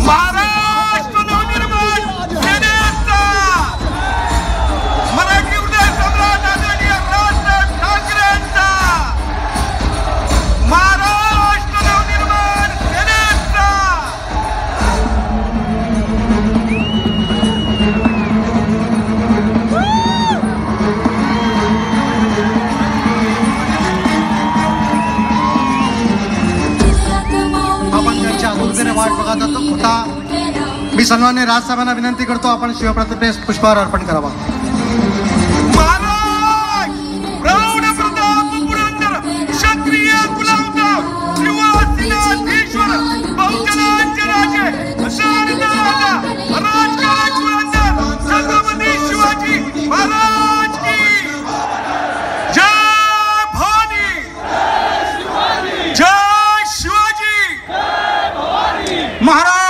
महाराष्ट्र नवनिर्माण सेनेचा मराठी उदय सम्राट आदरणीय राजसाहेब ठाकरेंचा महाराष्ट्र नवनिर्माण सेनेचा आपण त्यांच्या आतुरतेने वाट बघत होतो. आता मी सन्मान्य राजसाहेबांना विनंती करतो आपण शिवप्रतिमेस पुष्पहार अर्पण करावा. महाराज प्रौढ प्रताप पुरंदर क्षत्रिय कुलवंत श्रीवासिनाधीश्वर बहुजनांचे राजे शारदादा राजकारण पुरंदर छत्रपती शिवाजी महाराज की जय भवानी जय शिवाजी महाराज.